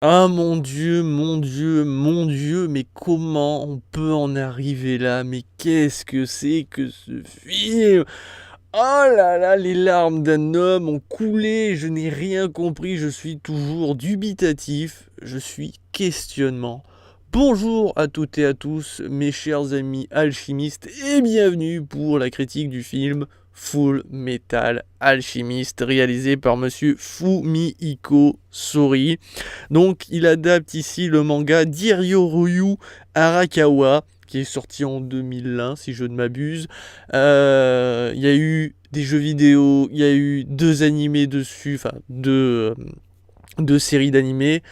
Ah mon Dieu, mon Dieu, mon Dieu, mais comment on peut en arriver là? Mais qu'est-ce que c'est que ce film? Oh là là, les larmes d'un homme ont coulé, je n'ai rien compris, je suis toujours dubitatif, je suis questionnement. Bonjour à toutes et à tous, mes chers amis alchimistes, et bienvenue pour la critique du film Full Metal Alchemist, réalisé par monsieur Fumihiko Sori. Donc, il adapte ici le manga d'Iryo Arakawa, qui est sorti en 2001, si je ne m'abuse. Il y a eu des jeux vidéo, il y a eu deux animés dessus, enfin deux séries d'animés.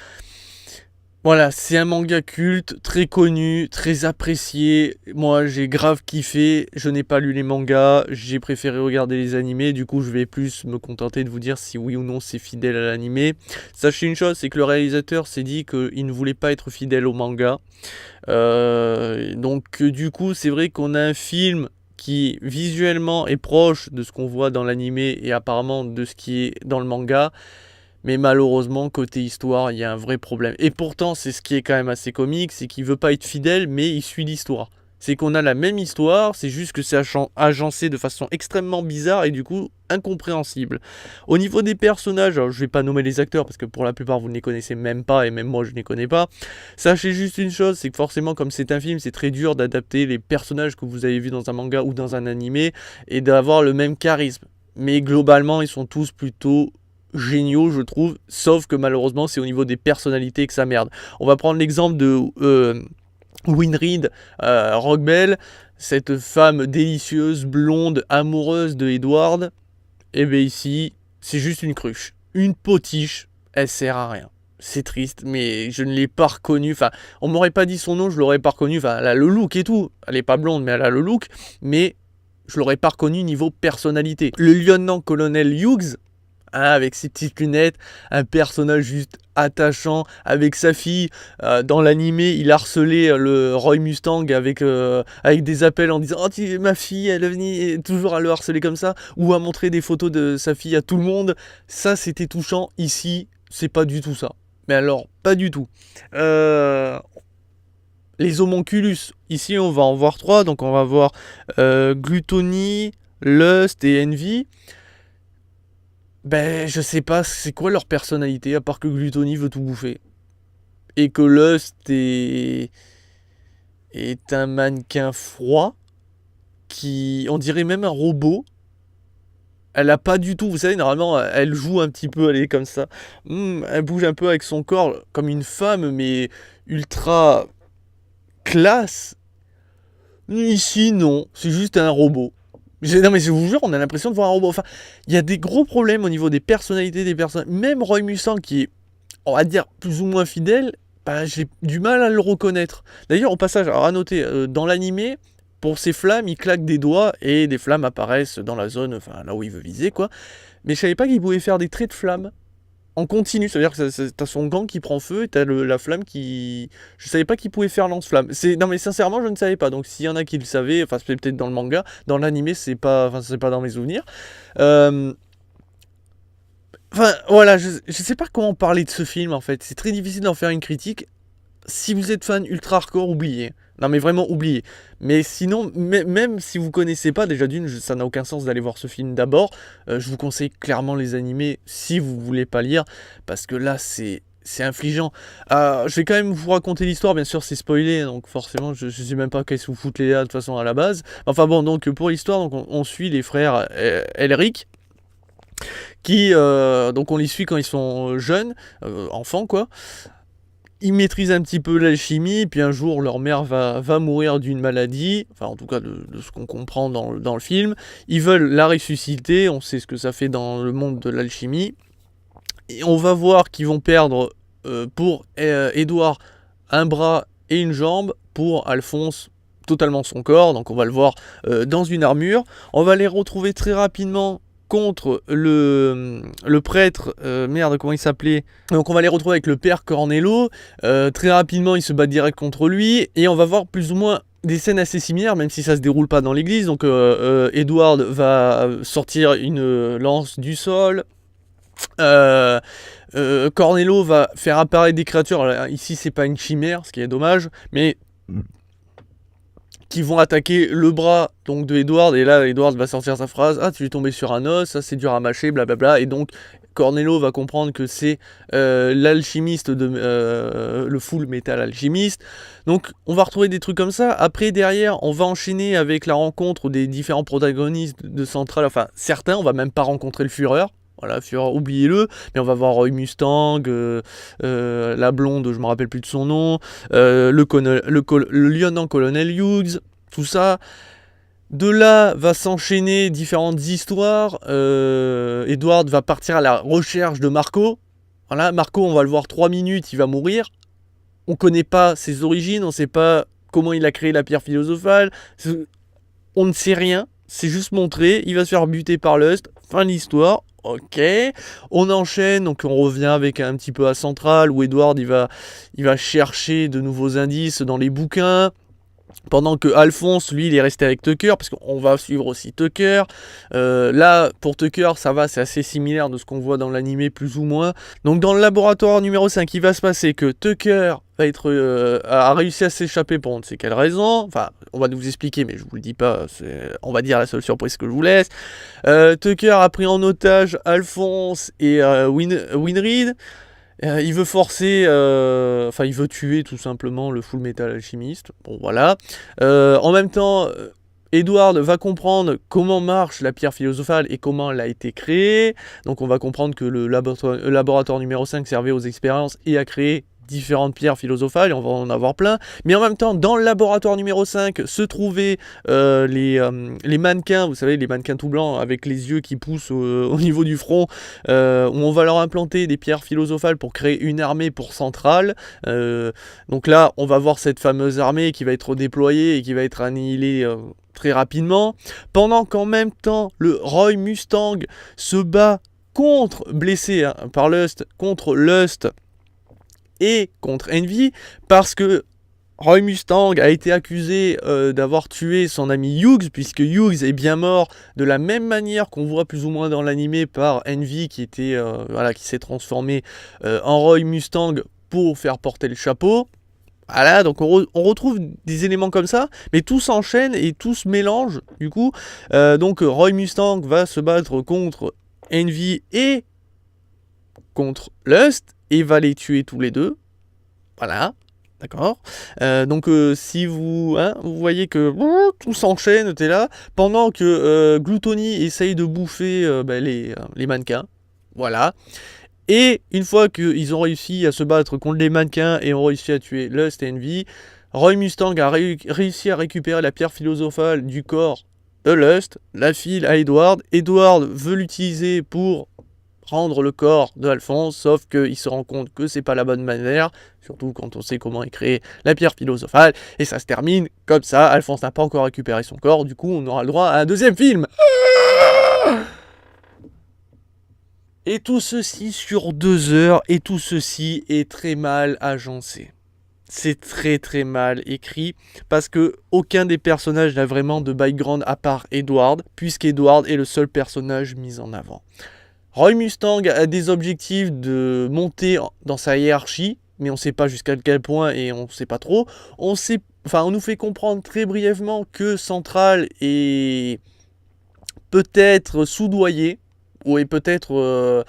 Voilà, c'est un manga culte, très connu, très apprécié. Moi, j'ai grave kiffé. Je n'ai pas lu les mangas, j'ai préféré regarder les animés. Du coup, je vais plus me contenter de vous dire si oui ou non c'est fidèle à l'animé. Sachez une chose, c'est que le réalisateur s'est dit qu'il ne voulait pas être fidèle au manga. Donc, du coup, c'est vrai qu'on a un film qui visuellement est proche de ce qu'on voit dans l'animé et apparemment de ce qui est dans le manga. Mais malheureusement, côté histoire, il y a un vrai problème. Et pourtant, c'est ce qui est quand même assez comique, c'est qu'il veut pas être fidèle, mais il suit l'histoire. C'est qu'on a la même histoire, c'est juste que c'est agencé de façon extrêmement bizarre et du coup incompréhensible. Au niveau des personnages, alors je vais pas nommer les acteurs parce que pour la plupart vous ne les connaissez même pas et même moi je ne les connais pas. Sachez juste une chose, c'est que forcément comme c'est un film, c'est très dur d'adapter les personnages que vous avez vus dans un manga ou dans un animé et d'avoir le même charisme. Mais globalement, ils sont tous plutôt géniaux, je trouve, sauf que malheureusement, c'est au niveau des personnalités que ça merde. On va prendre l'exemple de Winrid Rockbell, cette femme délicieuse, blonde, amoureuse de Edward. Et bien ici, c'est juste une cruche, une potiche, elle sert à rien. C'est triste, mais je ne l'ai pas reconnue. Enfin, on m'aurait pas dit son nom, je l'aurais pas reconnue. Enfin, elle a le look et tout. Elle est pas blonde, mais elle a le look. Mais je l'aurais pas reconnue niveau personnalité. Le lieutenant-colonel Hughes, hein, avec ses petites lunettes, un personnage juste attachant, avec sa fille. Dans l'animé, il harcelait le Roy Mustang avec des appels en disant « Oh, ma fille, elle venait toujours à le harceler comme ça », ou à montrer des photos de sa fille à tout le monde. Ça, c'était touchant. Ici, c'est pas du tout ça. Mais alors, pas du tout. Les homonculus, ici, on va en voir trois. Donc, on va voir Gluttony, Lust et Envy. Ben, je sais pas c'est quoi leur personnalité, à part que Gluttony veut tout bouffer. Et que Lust est un mannequin froid, qui, on dirait même un robot. Elle a pas du tout, vous savez, normalement, elle joue un petit peu, elle est comme ça. Elle bouge un peu avec son corps, comme une femme, mais ultra classe. Ici, non, c'est juste un robot. Non mais je vous jure, on a l'impression de voir un robot. Enfin, il y a des gros problèmes au niveau des personnalités des personnes. Même Roy Mustang, qui est, on va dire, plus ou moins fidèle, bah, j'ai du mal à le reconnaître. D'ailleurs, au passage, alors à noter, dans l'animé, pour ses flammes, il claque des doigts et des flammes apparaissent dans la zone, enfin là où il veut viser, quoi. Mais je savais pas qu'il pouvait faire des traits de flammes en continu, c'est-à-dire que t'as son gant qui prend feu et t'as la flamme qui... Je savais pas qu'il pouvait faire lance-flamme. Non mais sincèrement, je ne savais pas. Donc s'il y en a qui le savaient, enfin c'est peut-être dans le manga, dans l'animé, c'est pas dans mes souvenirs. Euh, Enfin voilà, je sais pas comment parler de ce film en fait. C'est très difficile d'en faire une critique. Si vous êtes fan ultra hardcore, oubliez. Non mais vraiment oubliez. Mais sinon, même si vous connaissez pas, déjà d'une, ça n'a aucun sens d'aller voir ce film d'abord. Je vous conseille clairement les animés si vous voulez pas lire, parce que là c'est infligeant. Je vais quand même vous raconter l'histoire, bien sûr c'est spoilé, donc forcément je sais même pas qu'est-ce que vous foutez là de toute façon à la base. Enfin bon, donc pour l'histoire, donc on suit les frères Elric, qui donc on les suit quand ils sont jeunes, enfants quoi. Ils maîtrisent un petit peu l'alchimie, puis un jour leur mère va mourir d'une maladie, enfin en tout cas de ce qu'on comprend dans le film. Ils veulent la ressusciter, on sait ce que ça fait dans le monde de l'alchimie. Et on va voir qu'ils vont perdre pour Edouard un bras et une jambe, pour Alphonse totalement son corps, donc on va le voir dans une armure. On va les retrouver très rapidement contre le prêtre, merde comment il s'appelait, donc on va les retrouver avec le père Cornello. Très rapidement il se bat direct contre lui, et on va voir plus ou moins des scènes assez similaires, même si ça se déroule pas dans l'église. Donc Edward va sortir une lance du sol, Euh, Cornello va faire apparaître des créatures. Alors, ici, c'est pas une chimère, ce qui est dommage, mais qui vont attaquer le bras donc de Edward, et là Edward va sortir sa phrase: ah, tu es tombé sur un os, ça c'est dur à mâcher, blablabla. Et donc Cornello va comprendre que c'est l'alchimiste le Full Metal Alchimiste. Donc on va retrouver des trucs comme ça. Après, derrière, on va enchaîner avec la rencontre des différents protagonistes de Central. Enfin, certains, on va même pas rencontrer le Führer. Voilà, Führer, oubliez-le, mais on va voir Roy Mustang, la blonde, je me rappelle plus de son nom, le lieutenant-colonel Hughes, tout ça. De là va s'enchaîner différentes histoires. Edward va partir à la recherche de Marco. Voilà, Marco, on va le voir 3 minutes, il va mourir. On connaît pas ses origines, on sait pas comment il a créé la pierre philosophale. On ne sait rien, c'est juste montré. Il va se faire buter par Lust. Fin de l'histoire. Ok, on enchaîne, donc on revient avec un petit peu à Central, où Edward il va chercher de nouveaux indices dans les bouquins. Pendant que Alphonse, lui, il est resté avec Tucker, parce qu'on va suivre aussi Tucker. Là, pour Tucker, ça va, c'est assez similaire de ce qu'on voit dans l'animé, plus ou moins. Donc dans le laboratoire numéro 5, il va se passer que Tucker a réussi à s'échapper pour on ne sait quelle raison. Enfin, on va nous expliquer, mais je vous le dis pas, on va dire la seule surprise que je vous laisse. Tucker a pris en otage Alphonse et Winry. Il veut forcer, il veut tuer tout simplement le Full Metal Alchimiste. Bon, voilà. En même temps, Edward va comprendre comment marche la pierre philosophale et comment elle a été créée. Donc on va comprendre que le laboratoire numéro 5 servait aux expériences et a créé différentes pierres philosophales, et on va en avoir plein. Mais en même temps, dans le laboratoire numéro 5 se trouvaient les mannequins, vous savez, les mannequins tout blancs avec les yeux qui poussent au niveau du front, où on va leur implanter des pierres philosophales pour créer une armée pour Central. Donc là, on va voir cette fameuse armée qui va être déployée et qui va être annihilée très rapidement. Pendant qu'en même temps, le Roy Mustang se bat blessé par Lust, contre Lust et contre Envy, parce que Roy Mustang a été accusé d'avoir tué son ami Hughes, puisque Hughes est bien mort de la même manière qu'on voit plus ou moins dans l'animé par Envy, qui s'est transformé en Roy Mustang pour faire porter le chapeau. Voilà, donc on retrouve des éléments comme ça, mais tout s'enchaîne et tout se mélange, du coup. Donc Roy Mustang va se battre contre Envy et contre Lust, et va les tuer tous les deux. Voilà, d'accord. Donc si vous voyez que tout s'enchaîne, t'es là, pendant que Gluttony essaye de bouffer les mannequins. Voilà. Et une fois qu'ils ont réussi à se battre contre les mannequins et ont réussi à tuer Lust et Envy, Roy Mustang a réussi à récupérer la pierre philosophale du corps de Lust, la file à Edward. Edward veut l'utiliser pour rendre le corps de Alphonse, sauf qu'il se rend compte que c'est pas la bonne manière, surtout quand on sait comment est créée la pierre philosophale, et ça se termine comme ça. Alphonse n'a pas encore récupéré son corps, du coup on aura le droit à un deuxième film. Et tout ceci sur 2 heures, et tout ceci est très mal agencé. C'est très très mal écrit, parce que aucun des personnages n'a vraiment de background à part Edward, puisqu'Edward est le seul personnage mis en avant. Roy Mustang a des objectifs de monter dans sa hiérarchie, mais on ne sait pas jusqu'à quel point et on ne sait pas trop. On nous fait comprendre très brièvement que Central est peut-être soudoyé, ou est peut-être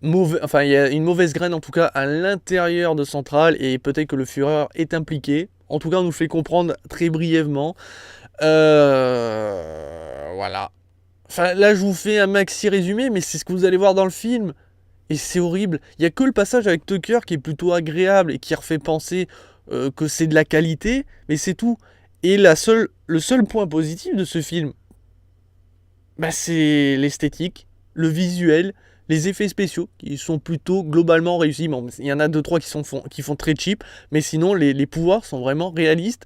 mauvais. Enfin, il y a une mauvaise graine en tout cas à l'intérieur de Central, et peut-être que le Führer est impliqué. En tout cas, on nous fait comprendre très brièvement. Voilà. Enfin, là, je vous fais un maxi résumé, mais c'est ce que vous allez voir dans le film. Et c'est horrible. Il n'y a que le passage avec Tucker qui est plutôt agréable et qui refait penser que c'est de la qualité, mais c'est tout. Et le seul point positif de ce film, c'est l'esthétique, le visuel, les effets spéciaux, qui sont plutôt globalement réussis. Bon, il y en a 2-3 qui font très cheap, mais sinon, les pouvoirs sont vraiment réalistes.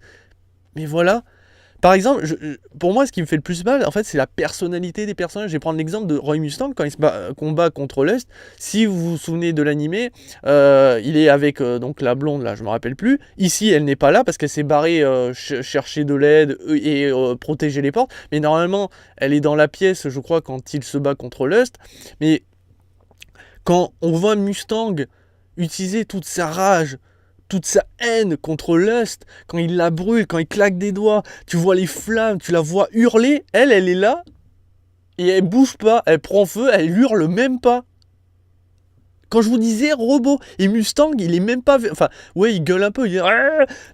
Mais voilà. Par exemple, pour moi, ce qui me fait le plus mal, en fait, c'est la personnalité des personnages. Je vais prendre l'exemple de Roy Mustang quand il se combat contre Lust. Si vous vous souvenez de l'animé, il est avec donc la blonde, là, je me rappelle plus. Ici, elle n'est pas là parce qu'elle s'est barrée chercher de l'aide et protéger les portes. Mais normalement, elle est dans la pièce, je crois, quand il se bat contre Lust. Mais Quand on voit Mustang utiliser toute sa rage, toute sa haine contre Lust, quand il la brûle, quand il claque des doigts, tu vois les flammes, tu la vois hurler, elle est là, et elle bouge pas, elle prend feu, elle hurle même pas. Quand je vous disais robot, et Mustang, il est même pas... Enfin, ouais, il gueule un peu, il dit...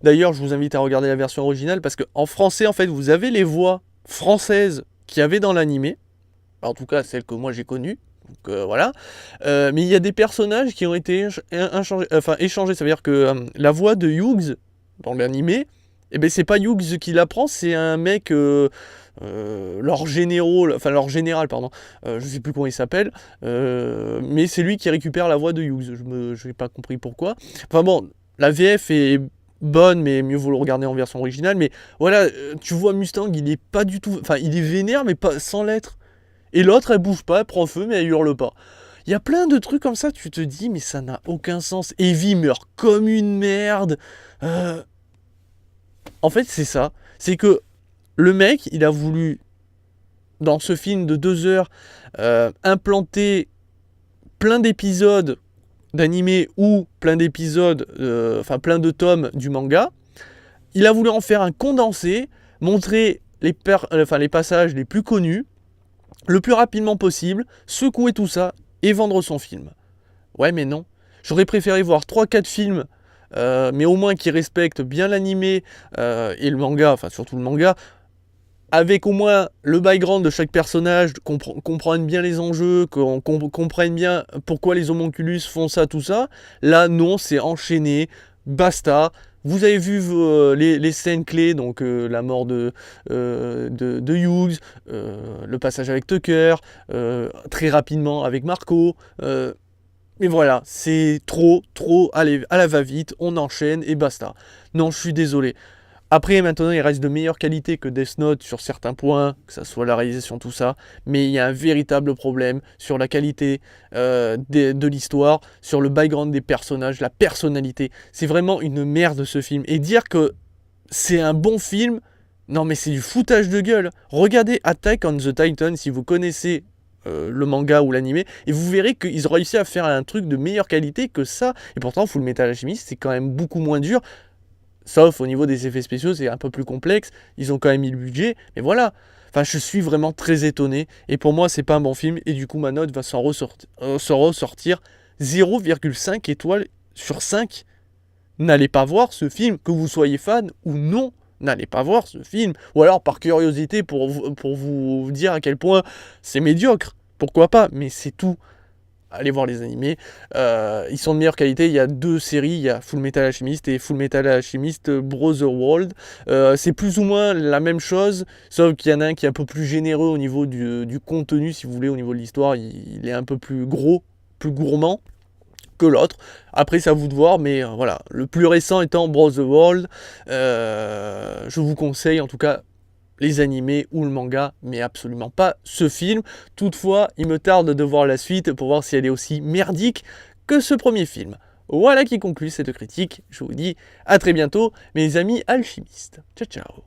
D'ailleurs, je vous invite à regarder la version originale, parce qu'en français, en fait, vous avez les voix françaises qu'il y avait dans l'animé, en tout cas, celles que moi j'ai connues, donc voilà. Mais il y a des personnages qui ont été échangés, ça veut dire que la voix de Hughes, dans l'animé, eh ben, c'est pas Hughes qui l'apprend, c'est un mec... leur général, pardon, je sais plus comment il s'appelle, mais c'est lui qui récupère la voix de Hughes, je n'ai pas compris pourquoi. Enfin bon, la VF est bonne, mais mieux vaut le regarder en version originale, mais voilà, tu vois Mustang, il est pas du tout, enfin il est vénère, mais pas sans l'être. Et l'autre, elle bouge pas, elle prend feu, mais elle hurle pas. Il y a plein de trucs comme ça, tu te dis, mais ça n'a aucun sens. Evie meurt comme une merde. En fait, c'est ça, c'est que le mec, il a voulu, dans ce film de 2 heures, implanter plein d'épisodes d'animé ou plein d'épisodes, plein de tomes du manga. Il a voulu en faire un condensé, montrer les passages les plus connus, le plus rapidement possible, secouer tout ça et vendre son film. Ouais, mais non. J'aurais préféré voir 3-4 films, mais au moins qui respectent bien l'animé et le manga, enfin surtout le manga, avec au moins le background de chaque personnage, qu'on comprenne bien les enjeux, qu'on comprenne bien pourquoi les homonculus font ça, tout ça. Là, non, c'est enchaîné, basta. Vous avez vu les scènes clés, donc la mort de Hughes, le passage avec Tucker, très rapidement avec Marco. Mais voilà, c'est trop, allez, à la va-vite, on enchaîne et basta. Non, je suis désolé. Après, maintenant, il reste de meilleure qualité que Death Note sur certains points, que ça soit la réalisation, tout ça, mais il y a un véritable problème sur la qualité de l'histoire, sur le background des personnages, la personnalité. C'est vraiment une merde ce film. Et dire que c'est un bon film, non mais c'est du foutage de gueule. Regardez Attack on the Titan si vous connaissez le manga ou l'animé, et vous verrez qu'ils ont réussi à faire un truc de meilleure qualité que ça. Et pourtant, Fullmetal Alchemist, c'est quand même beaucoup moins dur. Sauf au niveau des effets spéciaux, c'est un peu plus complexe. Ils ont quand même mis le budget. Mais voilà. Enfin, je suis vraiment très étonné. Et pour moi, c'est pas un bon film. Et du coup, ma note va se ressortir 0,5 étoiles sur 5. N'allez pas voir ce film, que vous soyez fan ou non. N'allez pas voir ce film. Ou alors par curiosité pour vous dire à quel point c'est médiocre. Pourquoi pas. Mais c'est tout. Allez voir les animés, ils sont de meilleure qualité. Il y a 2 séries, il y a Fullmetal Alchemist et Fullmetal Alchemist Brotherworld. C'est plus ou moins la même chose, sauf qu'il y en a un qui est un peu plus généreux au niveau du contenu, si vous voulez, au niveau de l'histoire, il est un peu plus gros, plus gourmand que l'autre. Après, c'est à vous de voir, mais voilà. Le plus récent étant Brotherworld, je vous conseille en tout cas les animés ou le manga, mais absolument pas ce film. Toutefois, il me tarde de voir la suite pour voir si elle est aussi merdique que ce premier film. Voilà qui conclut cette critique. Je vous dis à très bientôt, mes amis alchimistes. Ciao, ciao.